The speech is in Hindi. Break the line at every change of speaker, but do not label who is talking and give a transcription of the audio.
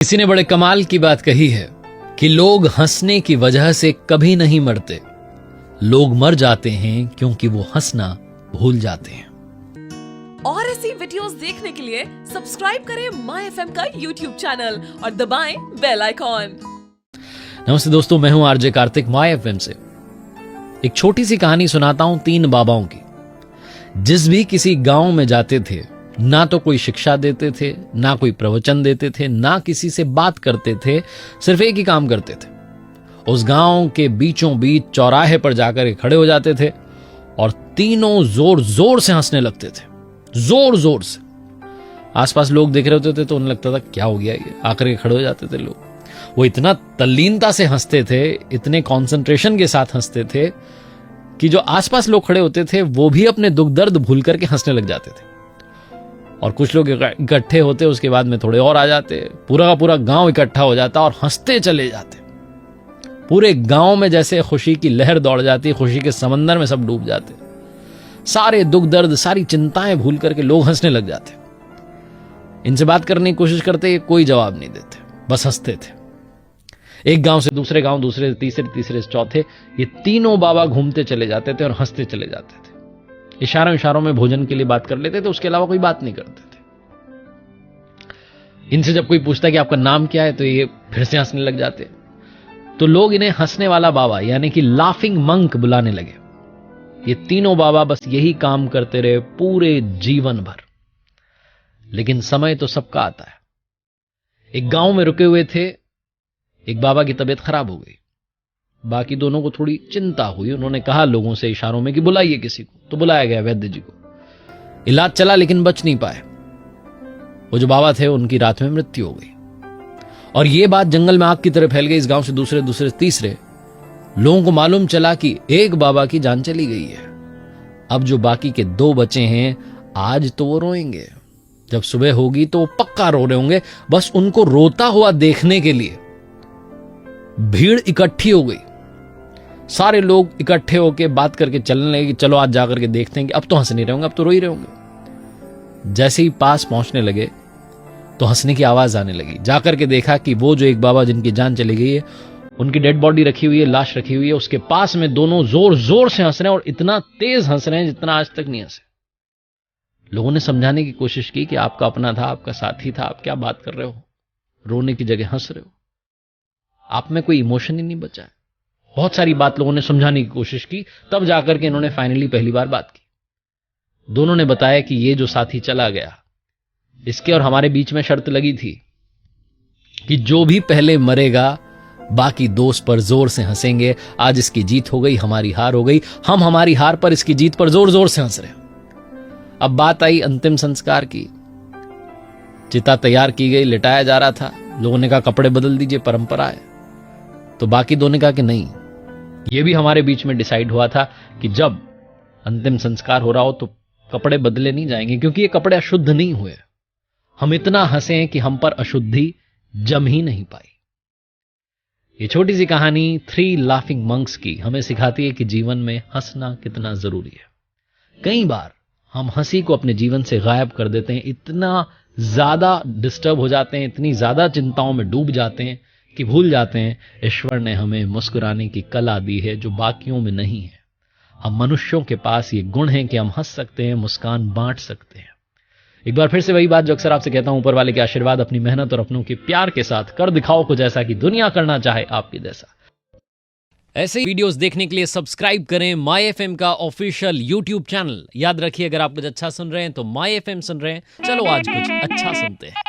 किसी ने बड़े कमाल की बात कही है कि लोग हंसने की वजह से कभी नहीं मरते, लोग मर जाते हैं क्योंकि वो हंसना भूल जाते हैं।
और ऐसी वीडियोस देखने के लिए सब्सक्राइब करें माय एफएम का यूट्यूब चैनल और दबाएं बेल आइकॉन।
नमस्ते दोस्तों, मैं हूं आरजे कार्तिक माय एफएम से। एक छोटी सी कहानी सुनाता हूं 3 बाबाओं की। जिस भी किसी गांव में जाते थे, ना तो कोई शिक्षा देते थे, ना कोई प्रवचन देते थे, ना किसी से बात करते थे, सिर्फ एक ही काम करते थे। उस गांव के बीचों बीच चौराहे पर जाकर खड़े हो जाते थे और तीनों जोर जोर से हंसने लगते थे, जोर जोर से। आसपास लोग देख रहे होते थे तो उन्हें लगता था क्या हो गया ये, आकर के खड़े हो जाते थे लोग। वो इतना तल्लीनता से हंसते थे, इतने कंसंट्रेशन के साथ हंसते थे कि जो आसपास लोग खड़े होते थे वो भी अपने दुख दर्द भूल करके हंसने लग जाते थे। और कुछ लोग इकट्ठे होते, उसके बाद में थोड़े और आ जाते, पूरा का पूरा गांव इकट्ठा हो जाता और हंसते चले जाते। पूरे गांव में जैसे खुशी की लहर दौड़ जाती, खुशी के समंदर में सब डूब जाते। सारे दुख दर्द, सारी चिंताएं भूल करके लोग हंसने लग जाते। इनसे बात करने की कोशिश करते, कोई जवाब नहीं देते, बस हंसते थे। एक गांव से दूसरे गांव, दूसरे तीसरे, तीसरे से चौथे, ये तीनों बाबा घूमते चले जाते थे और हंसते चले जाते थे। इशारों इशारों में भोजन के लिए बात कर लेते थे, उसके अलावा कोई बात नहीं करते थे। इनसे जब कोई पूछता कि आपका नाम क्या है तो ये फिर से हंसने लग जाते। तो लोग इन्हें हंसने वाला बाबा यानी कि लाफिंग मंक बुलाने लगे। ये तीनों बाबा बस यही काम करते रहे पूरे जीवन भर। लेकिन समय तो सबका आता है। एक गांव में रुके हुए थे, एक बाबा की तबीयत खराब हो गई। बाकी दोनों को थोड़ी चिंता हुई। उन्होंने कहा लोगों से इशारों में कि बुलाइए किसी को। तो बुलाया गया वैद्य जी को। इलाज चला लेकिन बच नहीं पाए। वो जो बाबा थे उनकी रात में मृत्यु हो गई। और ये बात जंगल में आग की तरह फैल गई। इस गांव से दूसरे, दूसरे तीसरे लोगों को मालूम चला कि एक बाबा की जान चली गई है। अब जो बाकी के 2 बचे हैं, आज तो वो रोएंगे। जब सुबह होगी तो वो पक्का रो रहे होंगे। बस उनको रोता हुआ देखने के लिए भीड़ इकट्ठी हो गई। सारे लोग इकट्ठे होकर बात करके चलने लगे कि चलो आज जाकर के देखते हैं कि अब तो हंस नहीं रहे होंगे, अब तो रो ही रहे होंगे। जैसे ही पास पहुंचने लगे तो हंसने की आवाज आने लगी। जाकर के देखा कि वो जो एक बाबा जिनकी जान चली गई है, उनकी डेड बॉडी रखी हुई है, लाश रखी हुई है, उसके पास में दोनों जोर जोर से हंस रहे हैं और इतना तेज हंस रहे हैं जितना आज तक नहीं हंसे। लोगों ने समझाने की कोशिश की कि आपका अपना था, आपका साथी था, आप क्या बात कर रहे हो, रोने की जगह हंस रहे हो, आप में कोई इमोशन ही नहीं बचा है। बहुत सारी बात लोगों ने समझाने की कोशिश की। तब जाकर के इन्होंने फाइनली पहली बार बात की। दोनों ने बताया कि ये जो साथी चला गया, इसके और हमारे बीच में शर्त लगी थी कि जो भी पहले मरेगा बाकी दोस्त पर जोर से हंसेंगे। आज इसकी जीत हो गई, हमारी हार हो गई। हम हमारी हार पर, इसकी जीत पर जोर जोर से हंस रहे हैं। अब बात आई अंतिम संस्कार की। चिता तैयार की गई, लिटाया जा रहा था। लोगों ने कहा कपड़े बदल दीजिए, परंपरा है। तो बाकी दोनों ने कहा कि नहीं, यह भी हमारे बीच में डिसाइड हुआ था कि जब अंतिम संस्कार हो रहा हो तो कपड़े बदले नहीं जाएंगे, क्योंकि ये कपड़े अशुद्ध नहीं हुए। हम इतना हंसे हैं कि हम पर अशुद्धि जम ही नहीं पाई। ये छोटी सी कहानी 3 लाफिंग मंक्स की हमें सिखाती है कि जीवन में हंसना कितना जरूरी है। कई बार हम हंसी को अपने जीवन से गायब कर देते हैं, इतना ज्यादा डिस्टर्ब हो जाते हैं, इतनी ज्यादा चिंताओं में डूब जाते हैं कि भूल जाते हैं ईश्वर ने हमें मुस्कुराने की कला दी है जो बाकियों में नहीं है। हम मनुष्यों के पास ये गुण है कि हम हंस सकते हैं, मुस्कान बांट सकते हैं। एक बार फिर से वही बात जो अक्सर आपसे कहता हूं, ऊपर वाले के आशीर्वाद, अपनी मेहनत और अपनों के प्यार के साथ कर दिखाओ कुछ ऐसा कि दुनिया करना चाहे आपके जैसा। ऐसे ही वीडियोस देखने के लिए सब्सक्राइब करें माय एफएम का ऑफिशियल यूट्यूब चैनल। याद रखिए, अगर आप कुछ अच्छा सुन रहे हैं तो माय एफएम सुन रहे हैं। चलो आज कुछ अच्छा सुनते हैं।